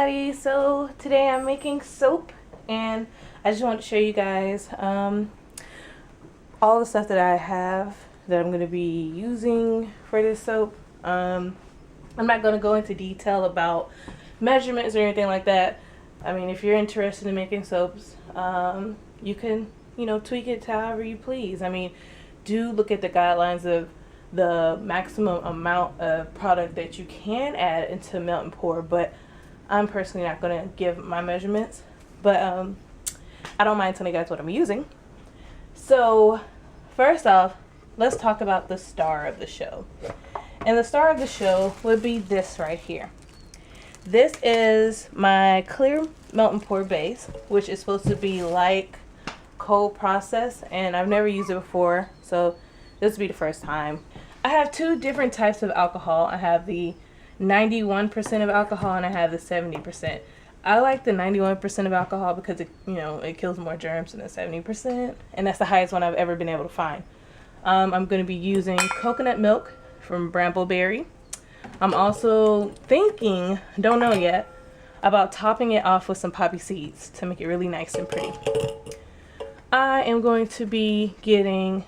everybody. So today I'm making soap, and I just want to show you guys all the stuff that I have that I'm going to be using for this soap. I'm not going to go into detail about measurements or anything like that. I mean, if you're interested in making soaps, you can, tweak it to however you please. I mean, do look at the guidelines of the maximum amount of product that you can add into melt and pour, but I'm personally not going to give my measurements, but I don't mind telling you guys what I'm using. So first off, let's talk about the star of the show. And the star of the show would be this right here. This is my clear melt and pour base, which is supposed to be like cold process, and I've never used it before, so this will be the first time. I have two different types of alcohol. I have the 91% of alcohol and I have the 70%. I like the 91% of alcohol because it kills more germs than the 70%, and that's the highest one I've ever been able to find. I'm going to be using coconut milk from Brambleberry. I'm also thinking, don't know yet, about topping it off with some poppy seeds to make it really nice and pretty. I am going to be using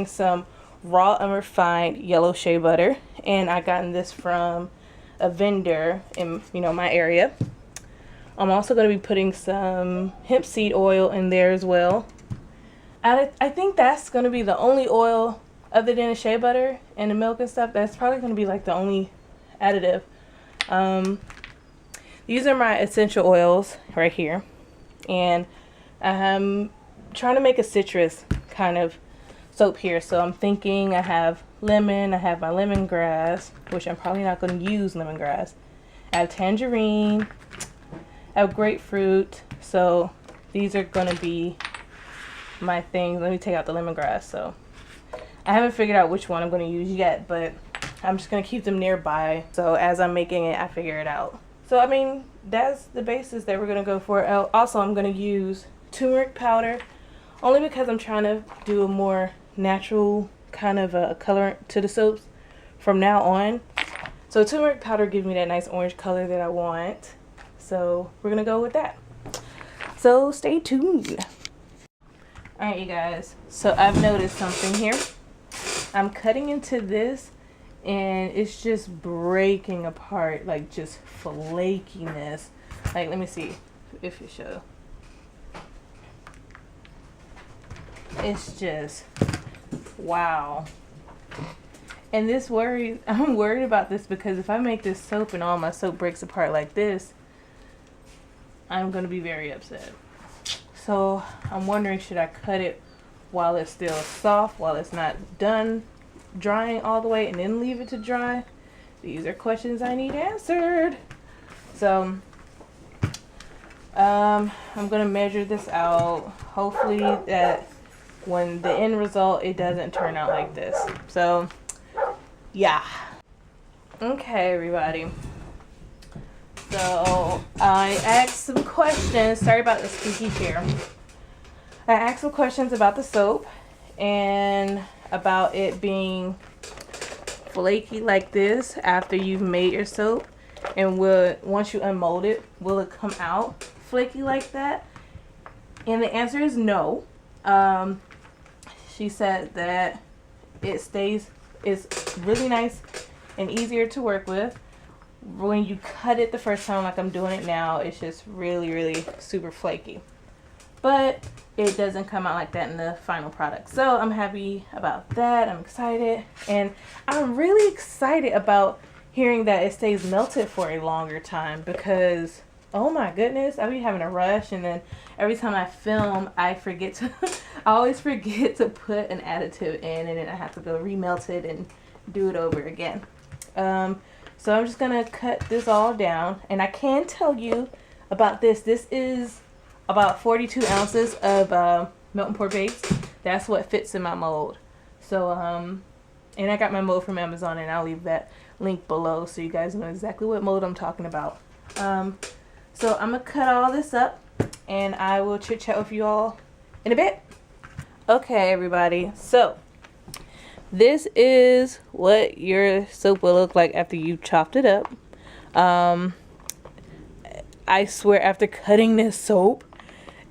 some raw unrefined yellow shea butter, and I gotten this from a vendor in my area. I'm also going to be putting some hemp seed oil in there as well. I think that's going to be the only oil other than the shea butter and the milk and stuff. That's probably going to be like the only additive. These are my essential oils right here, and I'm trying to make a citrus kind of soap here. So I'm thinking I have lemon, I have my lemongrass, which I'm probably not going to use lemongrass. I have tangerine, I have grapefruit. So these are going to be my things. Let me take out the lemongrass. So I haven't figured out which one I'm going to use yet, but I'm just going to keep them nearby, so as I'm making it, I figure it out. So I mean, that's the basis that we're going to go for. Also, I'm going to use turmeric powder, only because I'm trying to do a more natural kind of a color to the soaps from now on. So turmeric powder gives me that nice orange color that I want. So we're going to go with that. So stay tuned. Alright, you guys. So I've noticed something here. I'm cutting into this, and it's just breaking apart, like just flakiness. Like, let me see if it shows. It's just, wow. And I'm worried about this because if I make this soap and all my soap breaks apart like this, I'm going to be very upset. So I'm wondering, should I cut it while it's still soft, while it's not done drying all the way, and then leave it to dry? These are questions I need answered. So I'm going to measure this out. Hopefully that when the end result, it doesn't turn out like this. So yeah. Okay, everybody. So I asked some questions. Sorry about the squeaky chair. I asked some questions about the soap and about it being flaky like this after you've made your soap, and once you unmold it, will it come out flaky like that? And the answer is no. She said that it's really nice and easier to work with. When you cut it the first time, like I'm doing it now, it's just really, really super flaky. But it doesn't come out like that in the final product. So I'm happy about that. I'm excited. And I'm really excited about hearing that it stays melted for a longer time, because oh my goodness, I be having a rush, and then every time I film, I always forget to put an additive in, and then I have to go remelt it and do it over again. So I'm just gonna cut this all down, and I can tell you about this. This is about 42 ounces of melt and pour base. That's what fits in my mold. So and I got my mold from Amazon, and I'll leave that link below so you guys know exactly what mold I'm talking about. So I'm gonna cut all this up, and I will chit chat with you all in a bit. Okay, everybody. So this is what your soap will look like after you chopped it up. I swear, after cutting this soap,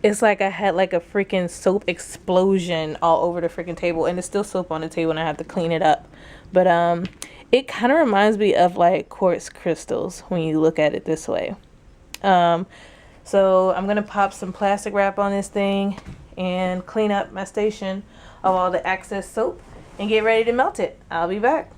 it's like I had like a freaking soap explosion all over the freaking table, and it's still soap on the table and I have to clean it up. But it kind of reminds me of like quartz crystals when you look at it this way. So I'm gonna pop some plastic wrap on this thing and clean up my station of all the excess soap and get ready to melt it. I'll be back.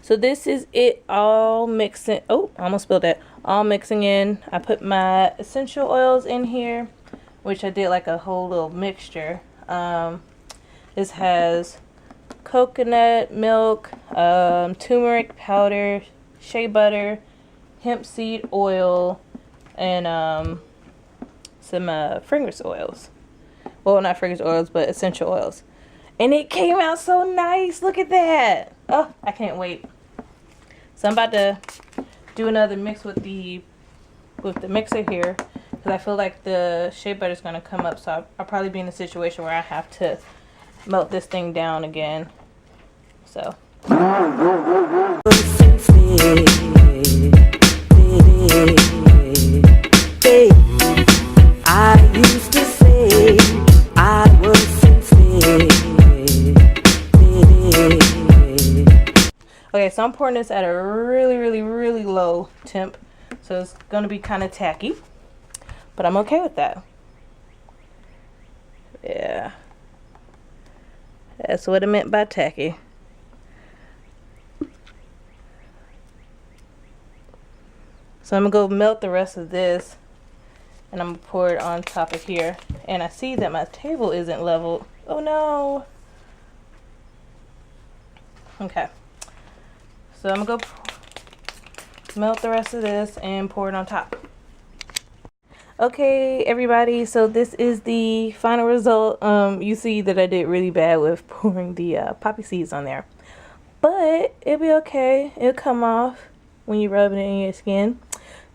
So this is it all mixing. Oh, I almost spilled that. All mixing in. I put my essential oils in here, which I did like a whole little mixture. This has coconut milk, turmeric powder, shea butter, hemp seed oil, and some fragrance oils. Well, not fragrance oils, but essential oils. And it came out so nice. Look at that. Oh, I can't wait. So I'm about to do another mix with the mixer here, because I feel like the shea butter is going to come up. So I'll probably be in a situation where I have to melt this thing down again. So. I used to say I was sincere. Okay, so I'm pouring this at a really low temp, so it's gonna be kind of tacky, but I'm okay with that. Yeah, that's what I meant by tacky. So I'm gonna go melt the rest of this, and I'm gonna pour it on top of here. And I see that my table isn't leveled. Oh no. Okay. So I'm gonna go melt the rest of this and pour it on top. Okay, everybody, so this is the final result. You see that I did really bad with pouring the poppy seeds on there, but it'll be okay. It'll come off when you rub it in your skin.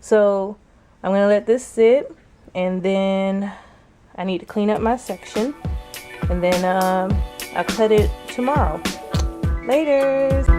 So I'm gonna let this sit, and then I need to clean up my section, and then I'll cut it tomorrow. Later.